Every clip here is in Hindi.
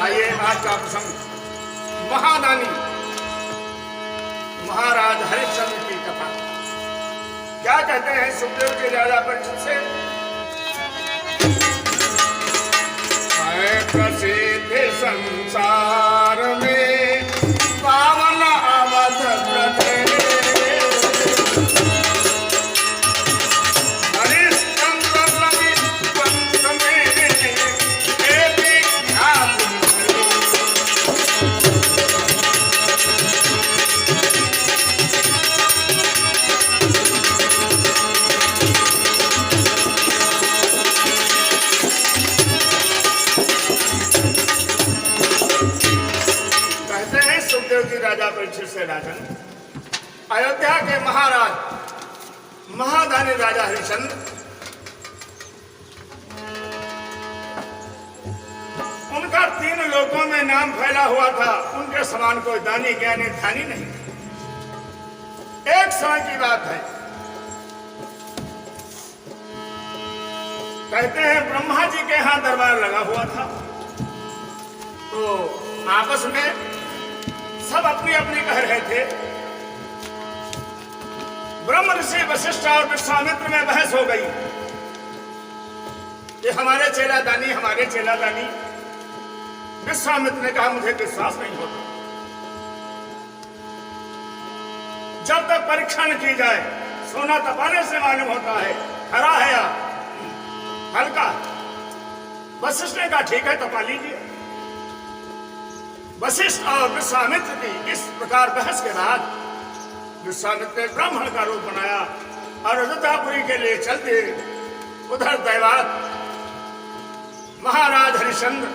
आइए आज का प्रसंग महादानी महाराज हरिश्चंद्र की कथा। क्या कहते हैं सुखदेव के राजा परीक्षित से? प्रसिद्ध संसार में पावन अवध प्रदेश राजा परीक्षित से राजन अयोध्या के महाराज महादानी राजा हरिश्चंद्र उनका 3 लोकों में नाम फैला हुआ था। उनके समान कोई दानी ज्ञानी ध्यानी नहीं। एक समय की बात है, कहते हैं ब्रह्मा जी के यहां दरबार लगा हुआ था, तो आपस में सब अपनी अपनी कह रहे थे। ब्रह्म ऋषि वशिष्ठ और विश्वामित्र में बहस हो गई कि हमारे चेला दानी हमारे चेला दानी। विश्वामित्र ने कहा मुझे विश्वास नहीं होता। जब तक परीक्षा न की जाए, सोना तपाने से मालूम होता है खरा है या हल्का। वशिष्ठ ने कहा ठीक है, तपा लीजिए। वशिष्ठ और विश्वामित्र की इस प्रकार बहस के बाद विश्वामित्र ने ब्राह्मण का रूप बनाया और अयोध्यापुरी के लिए चल दिए। उधर दैवात महाराज हरिश्चंद्र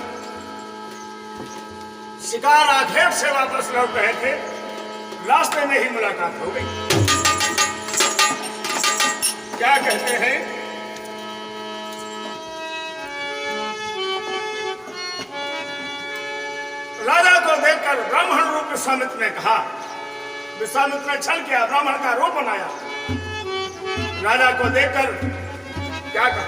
शिकार आखेट से वापस लौट रहे थे। रास्ते में ही मुलाकात हो गई। क्या कहते हैं? राजा को देखकर ब्राह्मण रूप विश्वामित्र ने कहा। विश्वामित्र ने छल किया, ब्राह्मण का रूप बनाया। राजा को देखकर क्या कहा?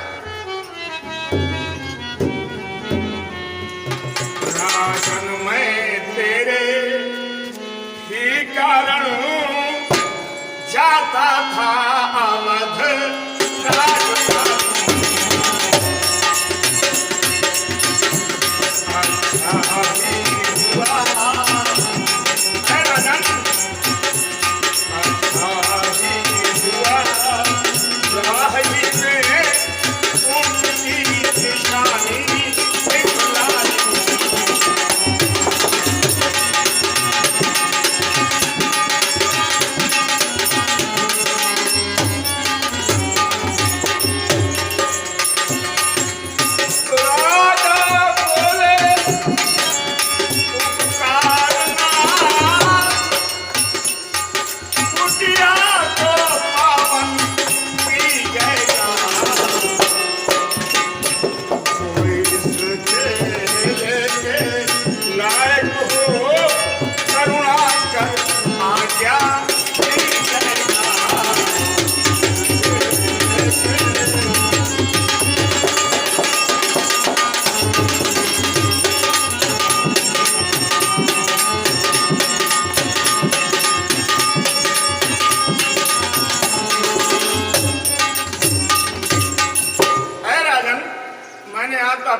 राजन मैं तेरे ही कारण जाता था अवध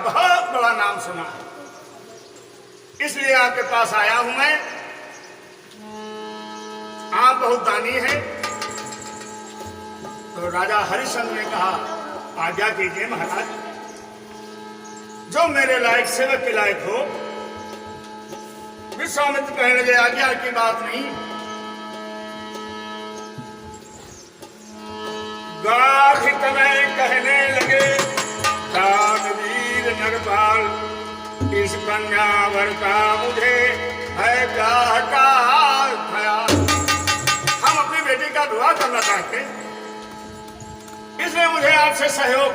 बहुत बड़ा नाम सुना है, इसलिए आपके पास आया हूं मैं। आप बहुत दानी हैं। तो राजा हरिश्चंद्र ने कहा आज्ञा कीजिए महाराज, जो मेरे लायक सेवक के लायक हो। विश्वामित्र कहने लगे आज्ञा की बात नहीं। गाधिक में कहने लगे दानवीर नरपाल, इस कन्यावर का मुझे है ब्याह का ख्याल। हम अपनी बेटी का विवाह करना चाहते, इसलिए मुझे आपसे सहयोग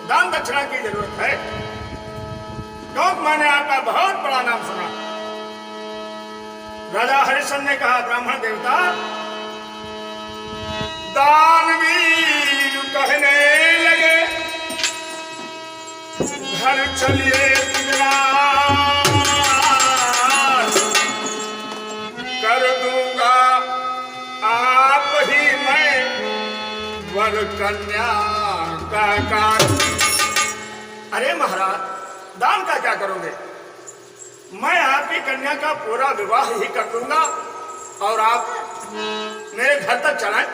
दान दक्षिणा की जरूरत है, क्योंकि मैंने आपका बहुत बड़ा नाम सुना। राजा हरिश्चंद्र ने कहा ब्राह्मण देवता, दानवीर कहने लगे घर चलिए गुजरात। कन्या का। अरे महाराज, दान का क्या करोगे? मैं आपकी कन्या का पूरा विवाह ही कर दूंगा और आप मेरे घर तक चलाएं।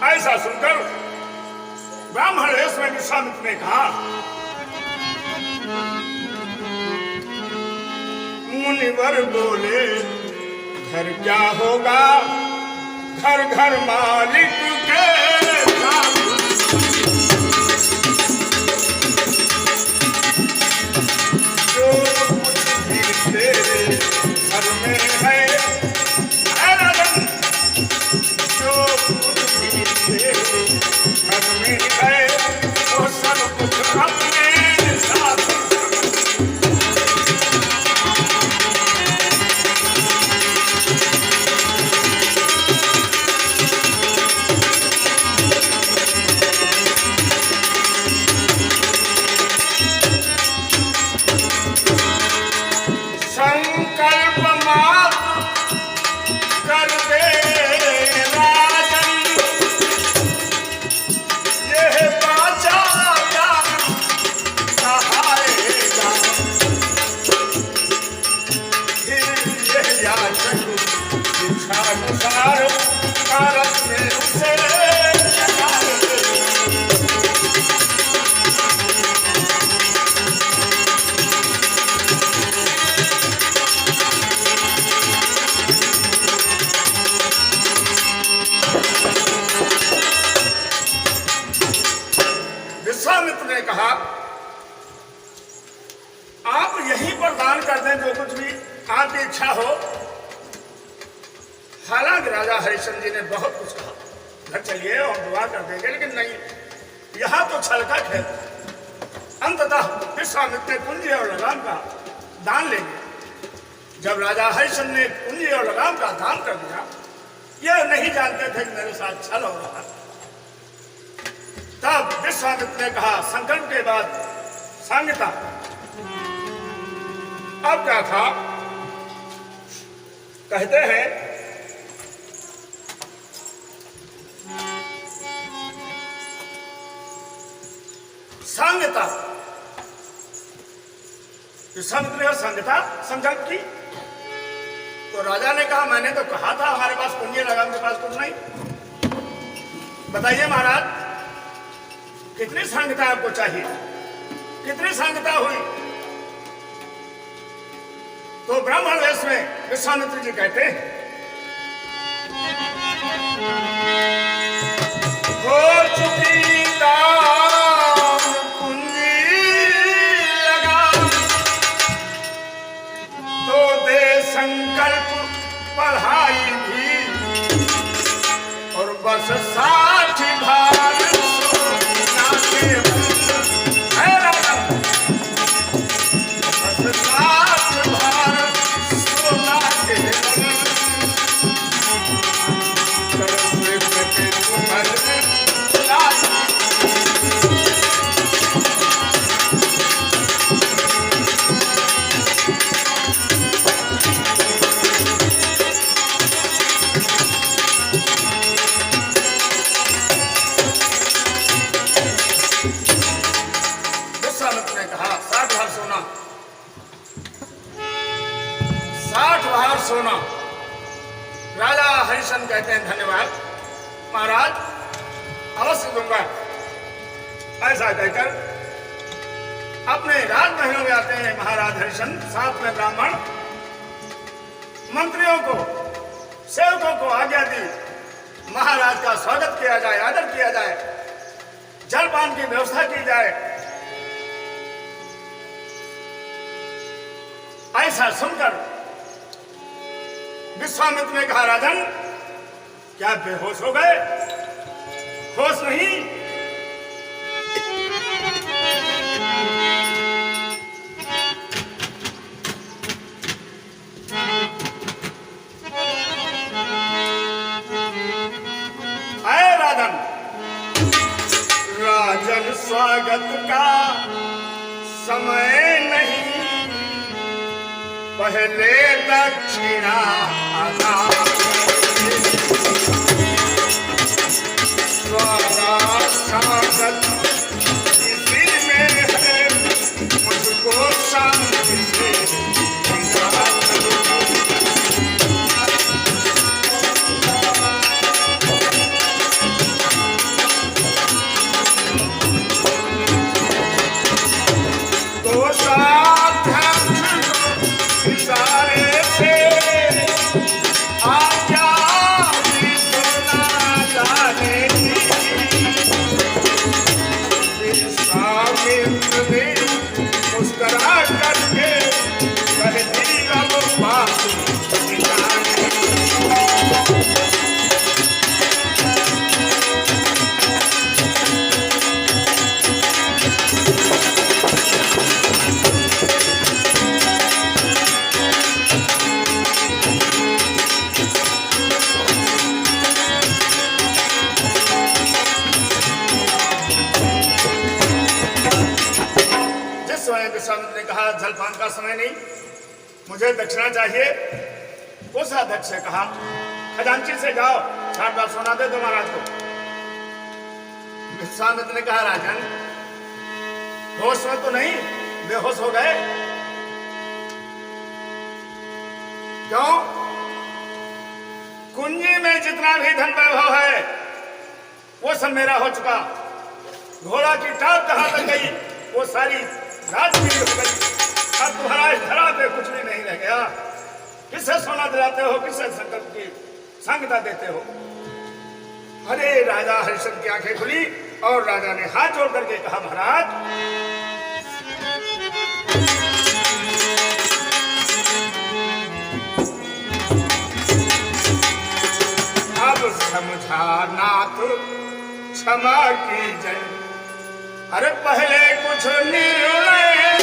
ऐसा सुनकर ब्राह्मण वेश में विश्वामित्र ने कहा, मुनिवर बोले घर क्या होगा, घर घर मालिक के जो कुछ भी तेरे घर में है, राजन जो कुछ भी तेरे घर में है वो सब कुछ अपने साथ। विश्वामित्र ने कहा, आप यहीं पर दान कर दें जो कुछ भी आपकी इच्छा हो। हालांकि राजा हरिश्चंद्र जी ने बहुत कुछ कहा, घर चलिए और दुआ कर देंगे, लेकिन नहीं, यहां तो छल का खेल। अंततः विश्वामित्र ने कुंजी और लगाम का दान ले लिया। जब राजा हरिश्चंद्र ने कुंजी और लगाम का दान कर दिया, यह नहीं जानते थे कि मेरे साथ छल हो रहा। तब विश्वामित्र ने कहा, संकल्प के बाद सांगता। अब क्या था? कहते हैं सांगता। विश्वामित्र ने सांगता संकल्प की तो राजा ने कहा, मैंने तो कहा था हमारे पास कुंजी लगाम के पास कुछ नहीं। बताइए महाराज, कितनी सांगता आपको चाहिए? कितनी सांगता हुई? तो ब्राह्मण वेश में विश्वामित्र जी कहते हैं, हो चुकी दाम कुंजी लगाम, तो दे संकल्प पढ़ाई भी और बस 60 भार सोना। राजा हरिश्चंद्र कहते हैं, धन्यवाद महाराज, अवश्य दूंगा। ऐसा कहकर अपने राजमहलों में आते हैं महाराज हरिश्चंद्र, साथ में ब्राह्मण मंत्रियों को, सेवकों को आज्ञा दी, महाराज का स्वागत किया जाए, आदर किया जाए, जलपान की व्यवस्था की जाए। ऐसा सुनकर विश्वामित्र ने कहा, राजन क्या बेहोश हो गए? होश नहीं? आए राजन, राजन स्वागत का समय नहीं, पहले दक्षिणा आधा। कोषाध्यक्ष इशारे से आज्ञा भी सुना जाने की। विश्वामित्र ने मुस्कुरा करके कह दी अब बात विश्वामित्र ने कहा जलपान का समय नहीं, मुझे दक्षिणा चाहिए। उस अध्यक्ष से कहा खजांची से जाओ 60 बार सोना दे दो महाराज को। विश्वामित्र ने कहा राजन होश में तो नहीं, बेहोश हो गए क्यों? कुंजी में जितना भी धन वैभव है वो सब मेरा हो चुका। घोड़ा की टाप कहां तक गई वो सारी रात की हो गई। अब तुम्हारा इस धरा पे कुछ भी नहीं रह गया। किसे सोना दिलाते हो, किसे संकल्प की संगता देते हो? अरे राजा हरिश्चंद्र की आंखें खुली और राजा ने हाथ जोड़ करके कहा महाराज अब समझा नाथ क्षमा कीजिए। अरे पहले कुछ निर्णय है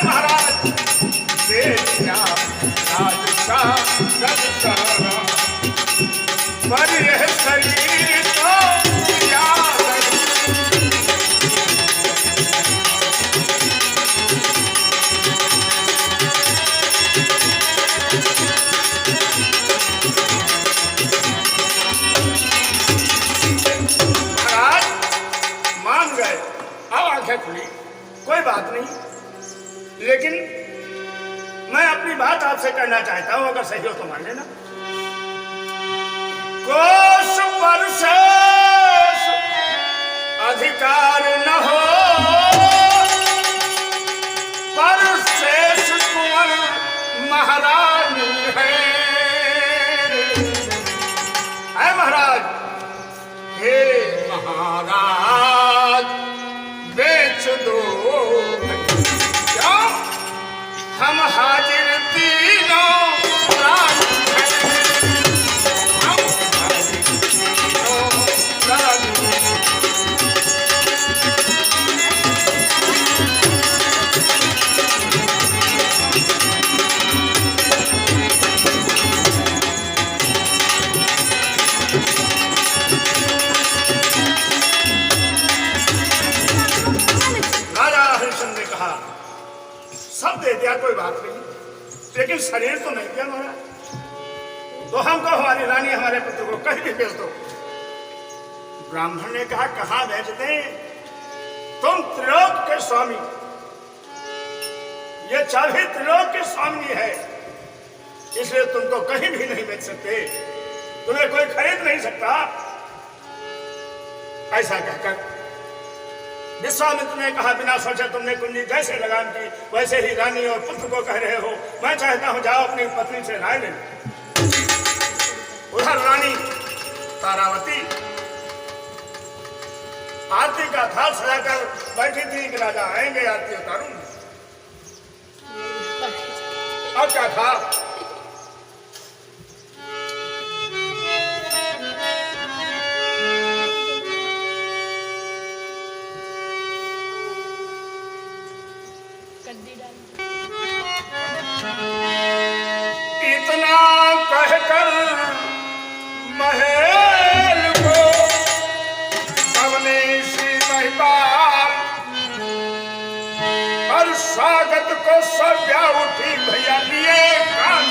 महाराज पर यह शरीर तो याद खुली, कोई बात नहीं, लेकिन मैं अपनी बात आपसे करना चाहता हूं, अगर सही हो तो मान लेना। कोष परशेष अधिकार न हो, परशेष कुंवर महारानी है महाराज। हे महाराज बेच दो क्या? हम हाजिर तीनों कोई बात नहीं, लेकिन शरीर तो नहीं दिया महाराज। तो हमको हमारी रानी हमारे पुत्र को कहीं भी भेज दो। ब्राह्मण ने कहा कहां भेज दें? तुम त्रिलोक के स्वामी, ये चाबी त्रिलोक के स्वामी है, इसलिए तुमको कहीं भी नहीं बेच सकते, तुम्हें कोई खरीद नहीं सकता। ऐसा कहकर विश्वामित्र ने कहा बिना सोचे तुमने कुंजी जैसे लगान की वैसे ही रानी और पुत्र को कह रहे हो। मैं चाहता हूं जाओ अपनी पत्नी से राय ले। उधर रानी तारावती आरती का थाल सजाकर बैठी थी कि राजा आएंगे आरती उतारूंगी। अब क्या था? इतना कहकर महल को सबने श्री महिपाल और स्वागत को सभ्या उठी भैया लिए कान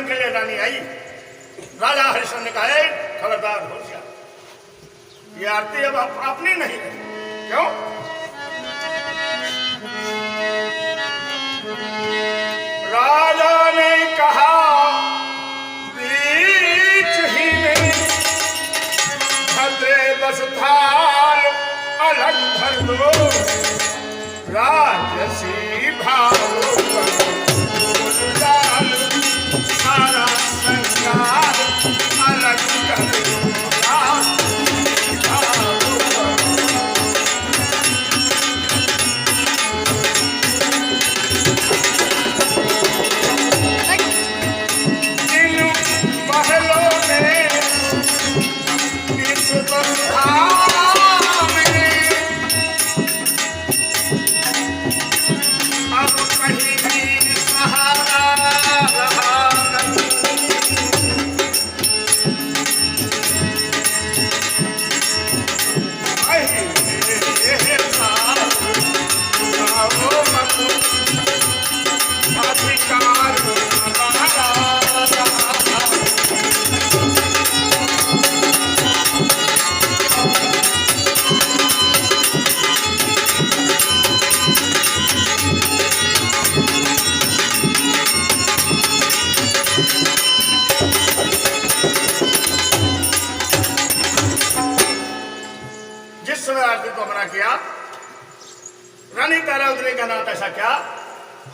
के लिए रानी आई। राजा राजा हरिश्चंद्र ने कहा, खबरदार होशियार, ये आरती अब अपनी नहीं है। क्यों? राजा ने कहा, बीच ही में भद्रे बस थाल अलग भर दो, राजसी भाव सारा संसार अलग कर दो, राजसी भाव। इन महलों में इस बंधान में अब कहीं भी सहारा रहा नहीं। अधिकार हमारा जिस समय आरती को मना किया, रानी तारावती का नाम ऐसा क्या?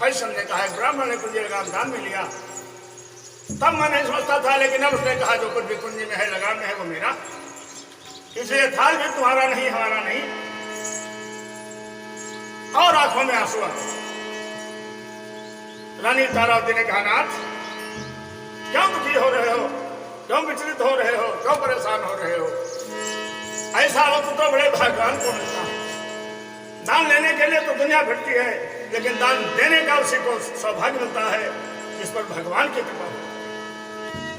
हरिश्चंद्र ने कहा, ब्राह्मण ने कुंजी लगाम दान में लिया। तब मैं नहीं समझता था, लेकिन अब उसने कहा जो कुछ भी कुंजी में है, लगाम में है, वो मेरा, इसलिए थाल भी तुम्हारा नहीं, हमारा नहीं। और आंखों में आंसू आ। रानी तारावती ने कहा, नाथ क्यों दुखी हो रहे हो, क्यों विचलित हो रहे हो, क्यों परेशान हो रहे हो? ऐसा वक्त तो बड़े भाग्यवान को मिलता है। दान लेने के लिए तो दुनिया भिड़ती है, लेकिन दान देने का उसी को सौभाग्य मिलता है जिस पर भगवान की कृपा हो।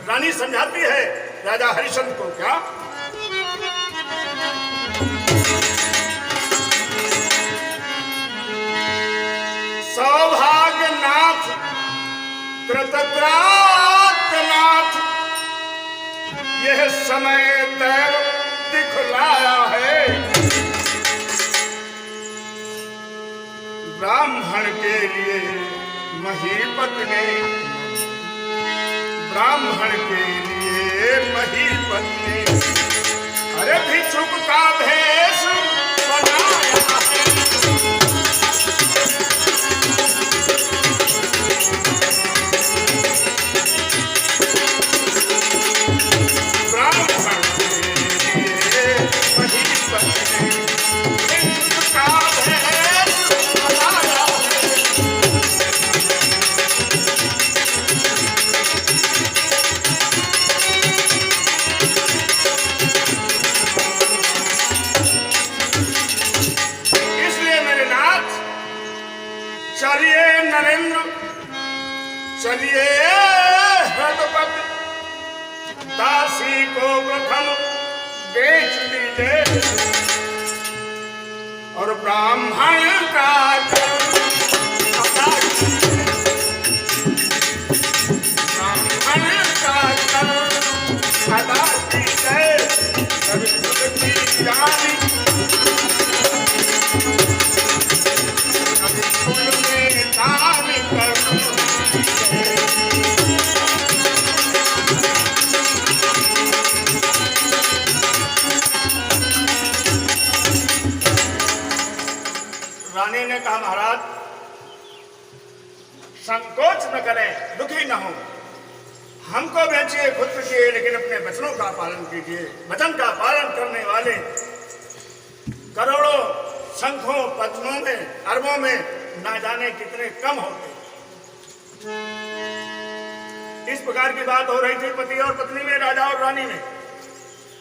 रानी समझाती है राजा हरिश्चंद्र को, क्या सौभाग्यनाथ कृतज्ञनाथ यह समय दैव दिखलाया है। ब्राह्मण के लिए महीपत ने, ब्राह्मण के लिए महीपत ने अरे भिक्षुक का भेष बनाया है। ब्राह्मण के लिए महीपत ने भिक्षुक का भेष बनाया है। चलिए नरेंद्र, चलिए हृदपति, दासी को प्रथम बेच दीजिए और ब्राह्मण का ब्राह्मण का अदा कीजिए। की जानी रानी ने कहा, महाराज संकोच न करें, दुखी न हो, हमको बेचिए, खुद बेचिए, लेकिन अपने वचनों का पालन कीजिए। वचन का पालन करने वाले करोड़ों शंखों पद्मों में अरबों में ना जाने कितने कम होते। इस प्रकार की बात हो रही थी पति और पत्नी में, राजा और रानी में।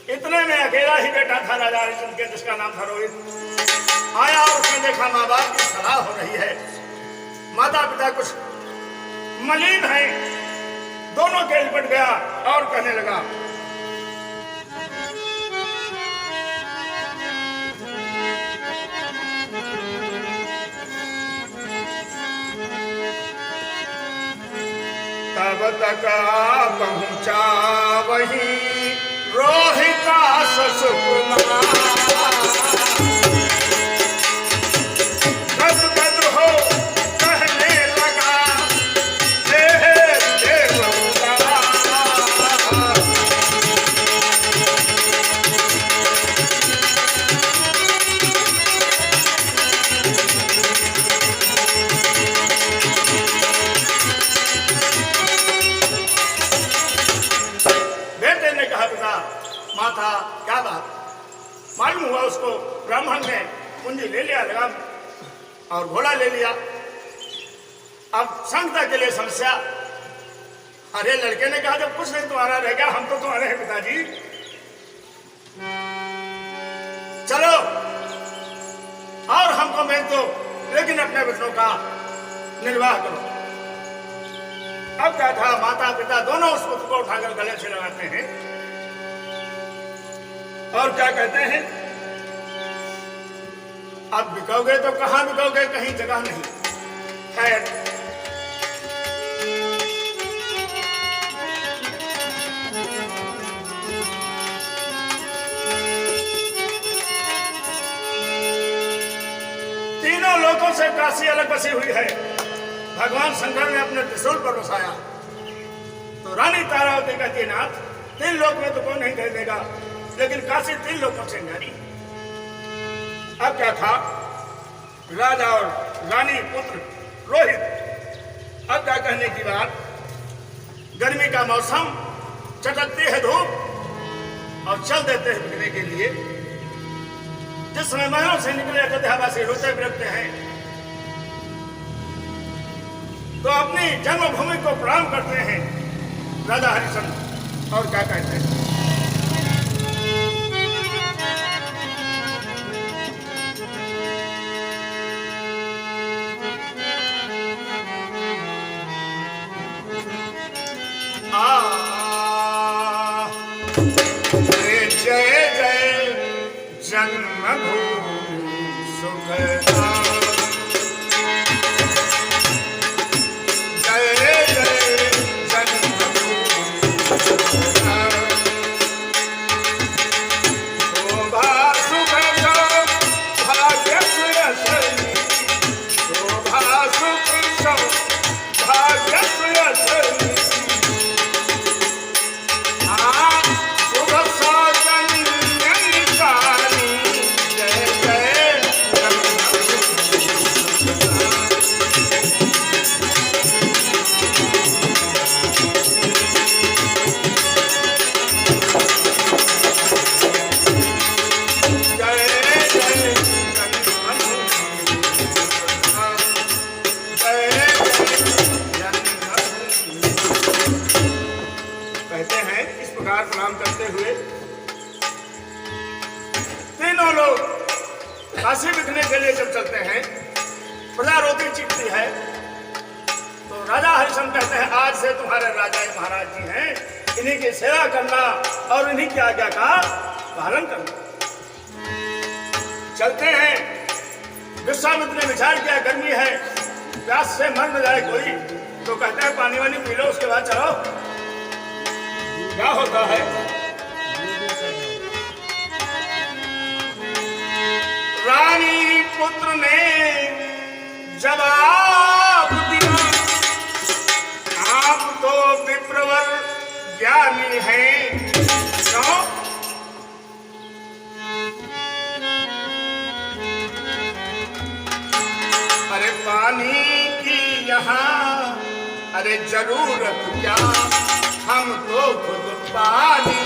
इतने में अकेला ही बेटा था राजा हरिश्चंद्र के, जिसका नाम था रोहित। आया और उसने देखा माँ बाप की सलाह हो रही है, माता पिता कुछ मलिन है, दोनों के लिपट गया और कहने लगा, तब तक पहुँचा वही रोहितास सुकुमार। गद गद हो कहने लगा हे देवता। बेटे ने कहा पिता माता क्या बात? मालूम हुआ उसको ब्राह्मण ने पूंजी ले लिया लगाम और घोड़ा ले लिया। अब संगता के लिए समस्या। अरे लड़के ने कहा जब कुछ नहीं तुम्हारा रह गया हम तो तुम्हारे हैं पिताजी, चलो और हमको मैं तो लेकिन अपने बच्चों का निर्वाह करो। अब क्या था माता पिता दोनों उस पुत्र को उठाकर गले से लगाते हैं और क्या कहते हैं अब बिकोगे तो कहां बिकोगे, कहीं जगह नहीं। खैर तीनों लोगों से काशी अलग बसी हुई है। भगवान शंकर ने अपने त्रिशूल पर बसाया तो रानी तारावती कहती नाथ तीन लोक में तो कोई नहीं कह देगा, लेकिन काशी तीन लोगों से न्यारी। अब क्या था राजा और रानी पुत्र रोहित। अब क्या कहने की बात, गर्मी का मौसम, चटकती है धूप और चल देते हैं बिकने के लिए। जिस समय महलों से निकले अयोध्यावासी रोते बिरकते हैं तो अपनी जन्मभूमि को प्रणाम करते हैं राजा हरिश्चंद्र। और क्या कहते हैं जय जय जन्मभूमि सुखदा, जय जय जन्मभूमि सुखदा। शोभा सुखदा भाग्य सुयसनी, शोभा सुखदा भाग्य सुयसनी। प्रणाम करते हुए तीनों लोग काशी बिकने के लिए जब चलते हैं, प्रजा रोती चीखती है तो राजा हरिश्चंद्र कहते हैं आज से तुम्हारे राजा महाराज जी हैं, इन्हीं की सेवा करना और इन्हीं की आज्ञा का पालन करना। चलते हैं। विश्वामित्र ने विचार किया गर्मी है, प्यास से मर न जाए कोई, तो कहते हैं पानी वानी पी लो उसके बाद चलो। क्या होता है रानी पुत्र ने जवाब दिया आप तो विप्रवर ज्ञानी हैं, क्यों? अरे पानी की यहाँ अरे जरूरत क्या, हम तो खुद पानी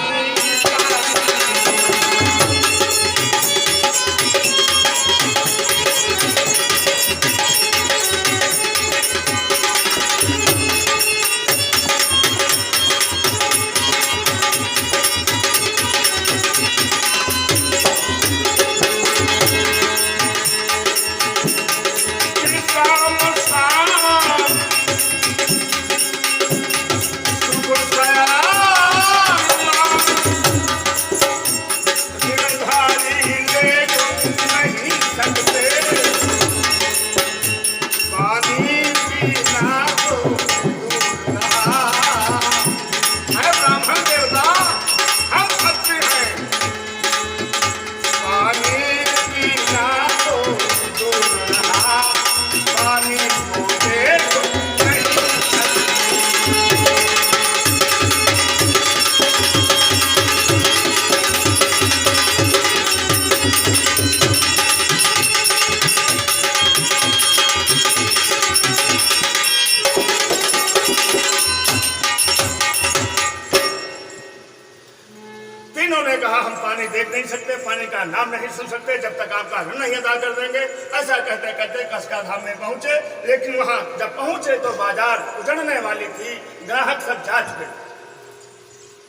तीनों ने कहा हम पानी देख नहीं सकते, पानी का नाम नहीं सुन सकते जब तक आपका ऋण नहीं अदा कर देंगे। ऐसा कहते कहते कसका धाम में पहुंचे, लेकिन वहां जब पहुंचे तो बाजार उजड़ने वाली थी, ग्राहक सब जा चुके।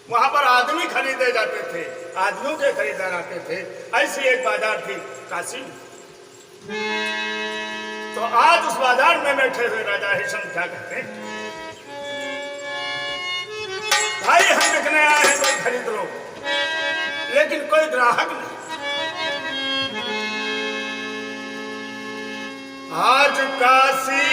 वहां पर आदमी खरीदे जाते थे, आदमियों के खरीदार आते थे। ऐसी एक बाजार थी काशी। तो आज उस बाजार में बैठे हुए राजा हरिश्चंद्र क्या कहते हैं, भाई हम बिकने आए हैं, कोई खरीद लो, लेकिन कोई ग्राहक नहीं। आज काशी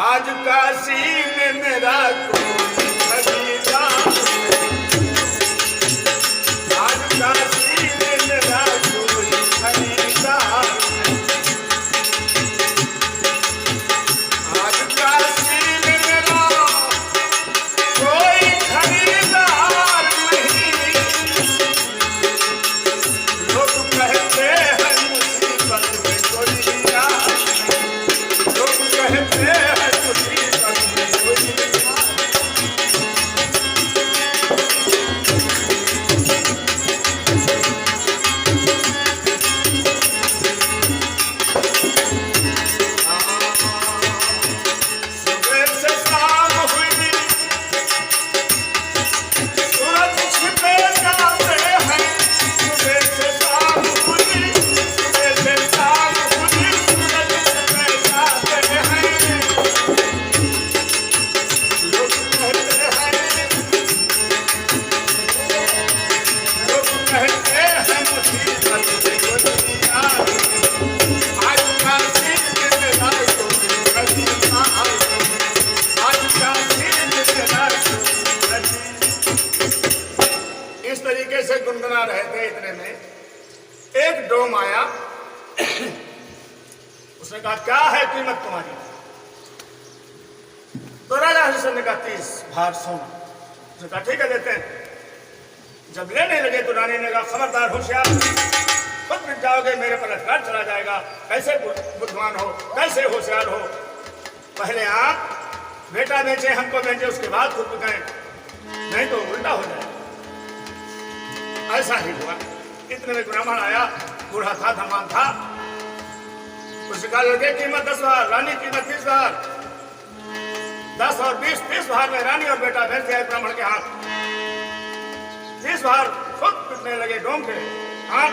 आज काशी में मेरा कोई खरीदार, आज काशी में मेरा कोई खरीदार, आज काशी में मेरा कोई खरीदार नहीं। लोग कहते हैं मुसीबत में कोई यार नहीं, लोग कहते हैं गुनगुना रहे थे। इतने में एक डोम आया, उसने कहा क्या है कीमत तुम्हारी? तो राजा हरिश्चंद्र ने कहा 30 भार सोना। उसने कहा ठीक है देते हैं। जब लेने लगे तो रानी ने कहा खबरदार होशियार, खुद मिट जाओगे, मेरे पर अधिकार चला जाएगा। कैसे बुद्धिमान हो, कैसे होशियार हो, पहले आप बेटा बेचे, हमको बेचे, उसके बाद खुद बिकाएं, नहीं तो उल्टा हो जाए। ऐसा ही हुआ। इतने में ब्राह्मण आया, बूढ़ा था, धनवान था। उसने कहा लड़के कीमत 10 भार, रानी कीमत 20 भार। 10 और 20, 30 भार में रानी और बेटा भेज दिया ब्राह्मण के हाथ। 30 भार खुद पिटने लगे डोम के हाथ।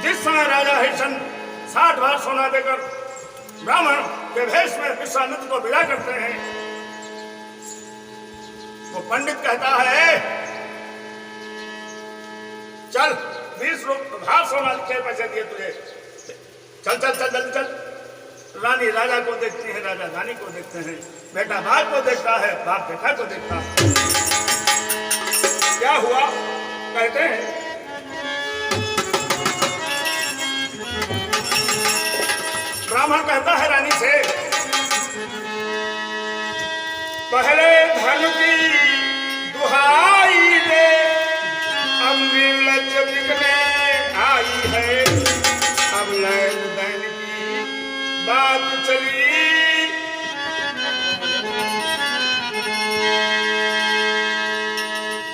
जिस समय राजा हरिश्चंद्र 60 भार सोना देकर ब्राह्मण के भेष में विश्वामित्र को विदा करते हैं, वो पंडित कहता है चल 20 भार सोना के पैसे दिए तुझे, चल चल चल जल्दी चल। रानी राजा को देखती है, राजा रानी को देखते हैं, बेटा बाप को देखता है, बाप बेटा को देखता है। क्या हुआ कहते हैं, ब्राह्मण कहता है रानी से पहले धन की दुहाई दे, अब निर्लज बिकने आई है, अब लैन दैन की बात चली।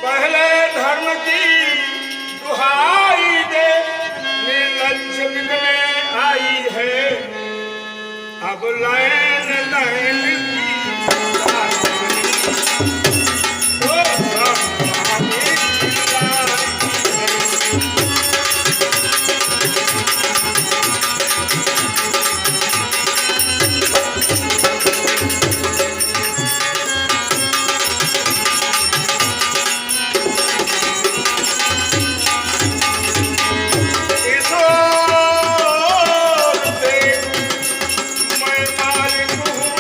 पहले धर्म की दुहाई दे, निर्लज बिकने आई है, अब लैन दैन की बात चली। मैं मालिक हूँ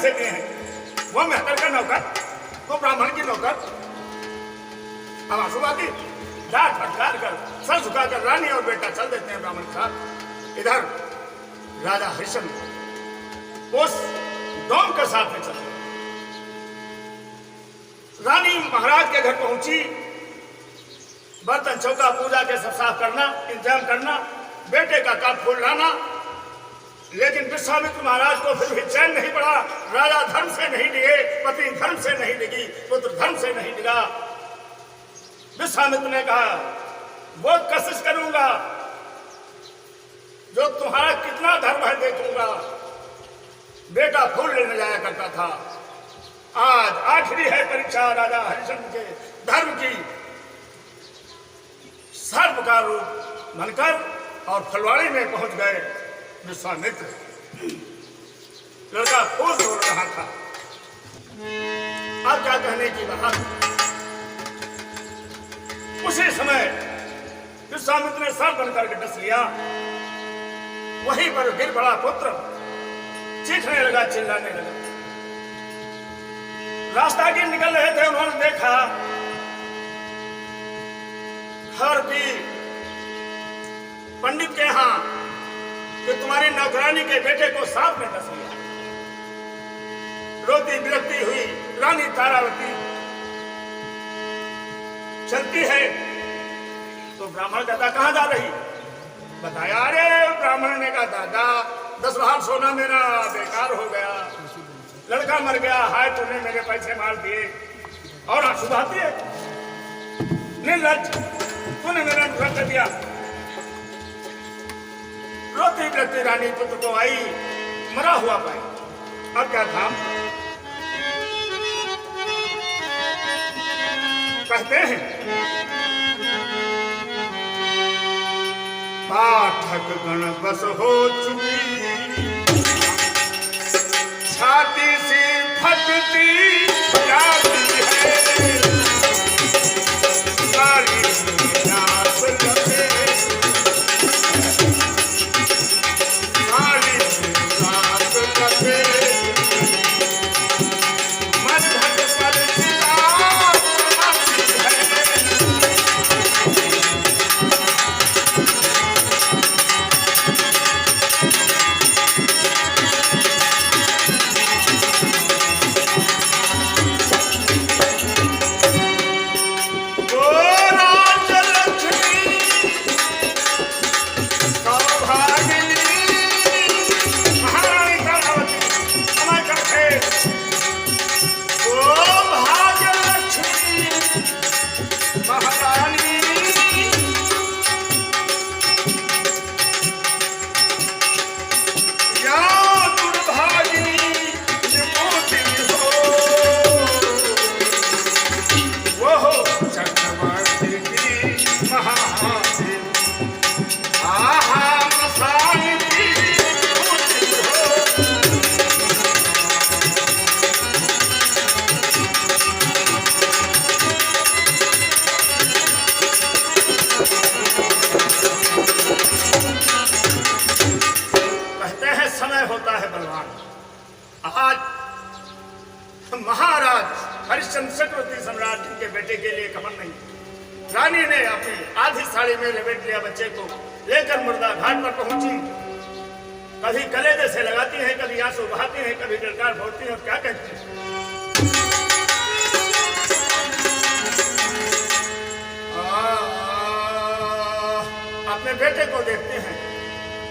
पैसे दिए हैं, वो मेहतर का नौकर, वो ब्राह्मण की नौकर। अब आंसुबाती डांट फटकार कर सर झुकाकर रानी और बेटा चल देते हैं ब्राह्मण के साथ। इधर राजा हरिश्चंद्र उस डोम के साथ में चलते। रानी महाराज के घर पहुंची, बर्तन चौका पूजा के सब साफ करना, इंतजाम करना, बेटे का काट फूल लाना। लेकिन विश्वामित्र महाराज को फिर भी चैन नहीं पड़ा। राजा धर्म से नहीं डिगे, पत्नी धर्म से नहीं डिगी, पुत्र धर्म से नहीं डिगा। विश्वामित्र ने कहा, वो कोशिश करूंगा, जो तुम्हारा कितना धर्म है देखूंगा। बेटा फूल लेने जाया करता था, आज आखिरी है परीक्षा राजा हरिश्चंद्र के धर्म की। सर्प का रूप बनकर और फलवाड़ी में पहुंच गए विश्वामित्र। लड़का फूल तोड़ रहा था। अब क्या कहने की बात। उसी समय विश्वामित्र ने सर बनकर के डस लिया। वहीं पर गिर पड़ा पुत्र, चीखने लगा, चिल्लाने लगा। रास्ता की निकल रहे थे, उन्होंने देखा घर की पंडित के यहां कि तुम्हारी नौकरानी के बेटे को सांप ने डस लिया। रोती बिलखती हुई रानी तारावती चलती है तो ब्राह्मण दादा कहां जा रही? बताया, अरे ब्राह्मण ने कहा, दादा 10 लाख सोना मेरा बेकार हो गया, लड़का मर गया, हाय तूने मेरे पैसे मार दिए। और आंसू बहाती है, निर्लज्ज, तूने मेरा नुकसान कर दिया। रोती बिलखती रानी पुत्र को आई, मरा हुआ पाई। अब क्या था? कहते हैं पाठक गण बस हो चुकी, छाती से फटती जाती है, सारी नाच लगे, सारी नाच लगे, मधक पर हरिश्चंद्र चक्रवर्ती सम्राट के बेटे के लिए कफन नहीं। रानी ने अपनी आधी साड़ी में लपेट लिया बच्चे को, लेकर मुर्दा घाट पर पहुंची। कभी कलेजे से लगाती है, कभी आंसू बहाती है, कभी डरकार फोड़ती है और क्या कहती है, अपने बेटे को देखते हैं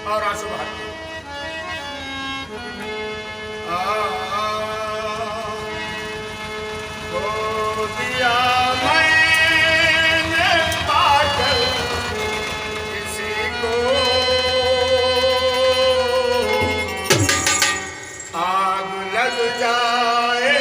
और आंसू बहाती है। दिया मैंने पागल किसी को, आग लग जाए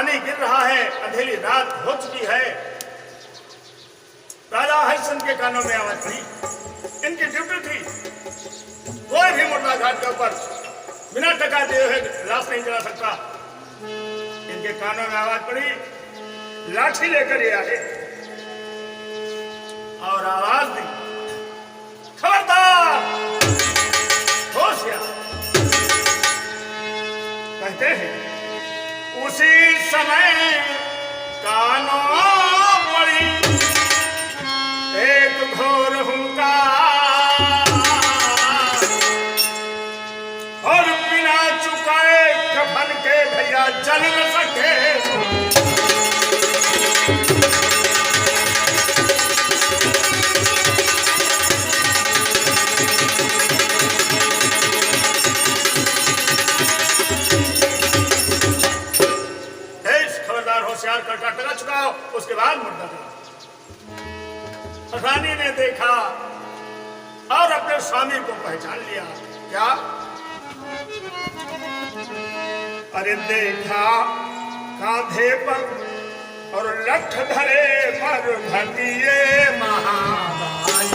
पानी गिर रहा है, अंधेरी रात हो चुकी है। राजा हरिश्चंद्र के कानों में आवाज पड़ी, इनकी ड्यूटी थी कोई भी मुर्दा घाट के ऊपर बिना टका दिए हुए लाश नहीं जला सकता। इनके कानों में आवाज पड़ी, लाठी लेकर ये आए और आवाज दी, खबरदार, होशियार। कहते हैं उसी समय कानों पड़ी एक घोर हुंकार और बिना चुकाए कफन के भैया जल न सके। होशियार करता टका चुकाओ, उसके बाद मुर्दा दे। रानी ने देखा और अपने स्वामी को पहचान लिया। क्या? अरे देखा कांधे पर और लठ धरे मर घटिए महाबाई।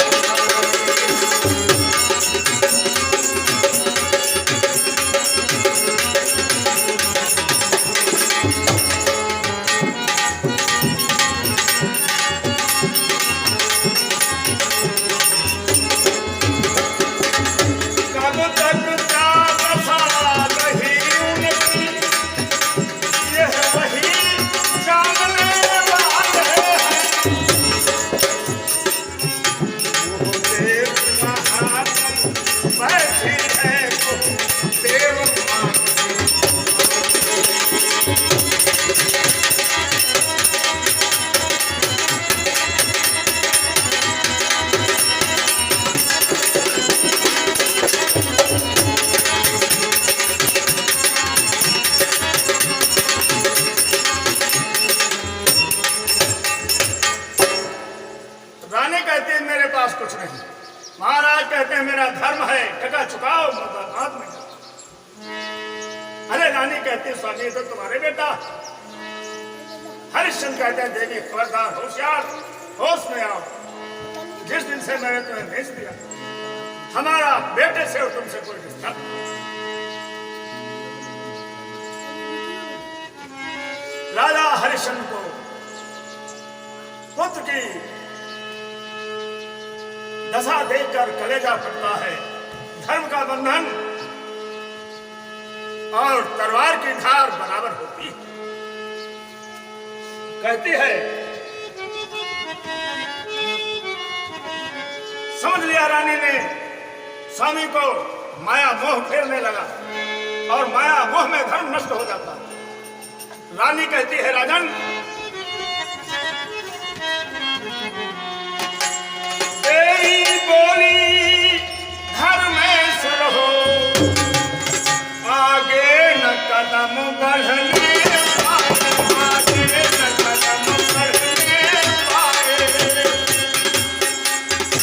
कुछ नहीं, महाराज कहते हैं मेरा धर्म है, टका चुकाओ, मुर्दा हाथ में। अरे रानी कहती है स्वामी तो तुम्हारे बेटा। हरिश्चंद्र कहते हैं देवी खबरदार, होशियार, होश में आओ। जिस दिन से मैंने तुम्हें भेज दिया, हमारा बेटे से और तुमसे कोई रिश्ता। राजा हरिश्चंद्र को पुत्र की दशा देखकर कलेजा फटता है। धर्म का बंधन और तलवार की धार बराबर होती है। कहती है समझ लिया रानी ने, स्वामी को माया मोह फेरने लगा और माया मोह में धर्म नष्ट हो जाता। रानी कहती है राजन, तेरी बोली धर्मेश्वर हो, आगे न कदम बढ़ने पाए, आगे न कदम बढ़ने पाए।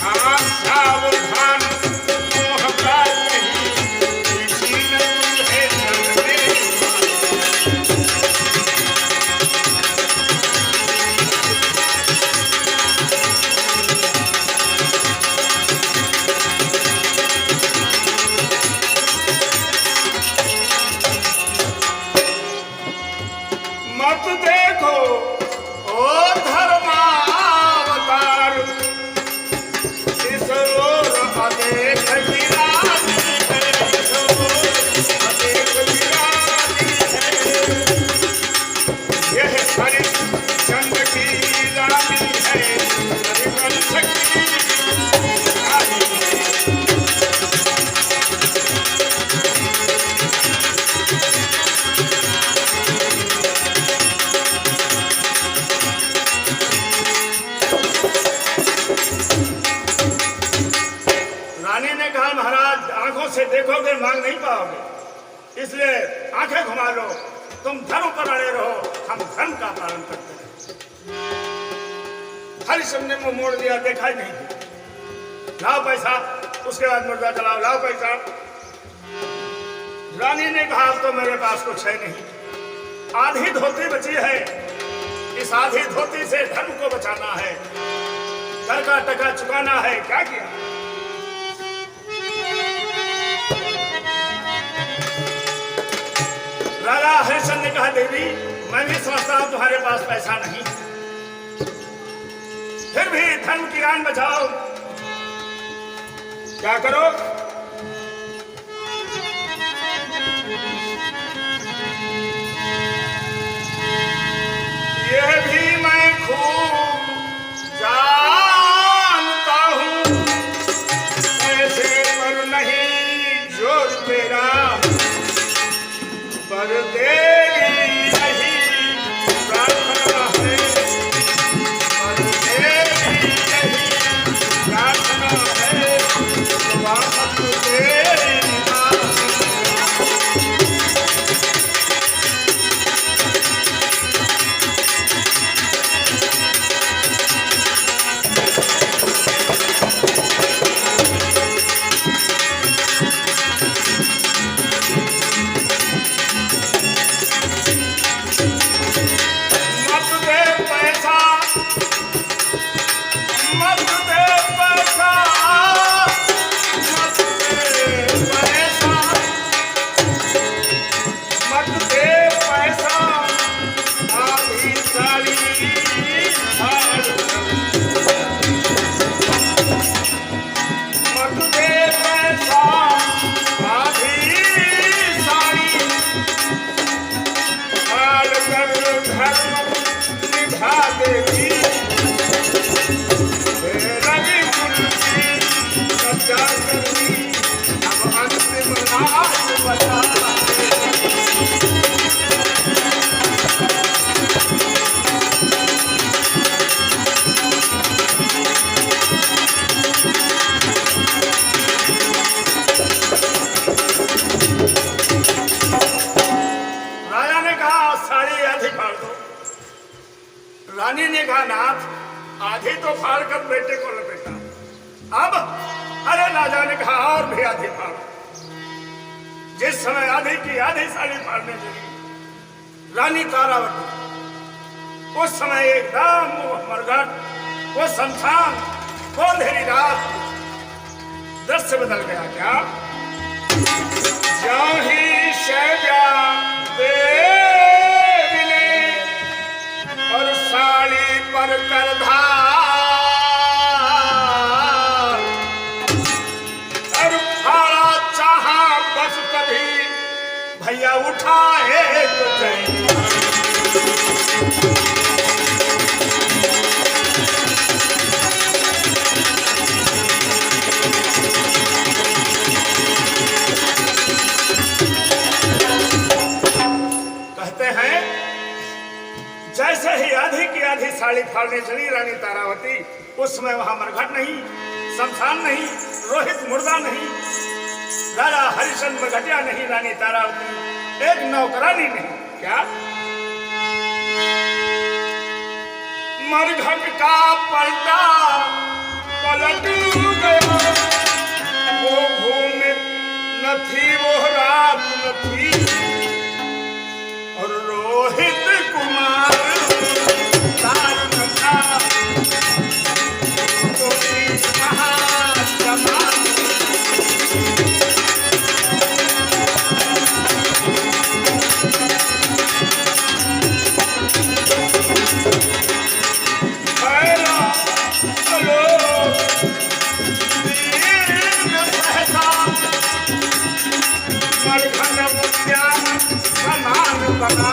हाँ सावधान मोह का नहीं, किसी न तुझे चलने से देखोगे मांग नहीं पाओगे, इसलिए आंखें घुमा लो। तुम धर्म पर अड़े रहो, हम धर्म का पालन करते हैं। हरिश्चंद्र ने मुंह मोड़ दिया, देखा ही नहीं। लाओ पैसा, उसके बाद मुर्दा चलाओ, लाओ पैसा। रानी ने कहा तो मेरे पास कुछ है नहीं, आधी धोती बची है, इस आधी धोती से धर्म को बचाना है, घर का टका चुकाना है। क्या किया? राजा हरिश्चंद्र ने कहा, देवी मैं भी समझता हूं तुम्हारे पास पैसा नहीं, फिर भी धर्म की जान बचाओ। क्या करो? यह भी मैं खूब जानता हूं, ऐसे पर नहीं जोर मेरा, पर देवी नहीं प्रार्थना है, पर देवी नहीं प्रार्थना है, वापस तेरी मां। रानी ने कहा, नाथ आधी तो फाड़ कर बेटे को लपेटा, अब? अरे राजा ने कहा, और भी आधी फाड़। जिस समय आधी की आधी साड़ी फाड़ने लगी रानी तारावती, उस समय एकदम वो मरघट, वो शमशान, वो अंधेरी रात, दृश्य बदल गया। क्या? ज्यों ही शैव्या देवी ने और साड़ी पर कर धार, और फाड़ा चाहा बस कभी भैया उठाए तो चाहिए। कहते हैं जैसे ही आधी की आधी साड़ी फाड़ने चली रानी तारावती, उस समय वहां मरघट नहीं, शमशान नहीं, रोहित मुर्दा नहीं, राजा हरिश्चंद्र मरघटिया नहीं, रानी तारावती एक नौकरानी नहीं। क्या? मरघट का पलटा पलट गया, वो भूमि न थी, वो रात न थी, और रोहित कुमार तार न था, तो महाजमान। समान बना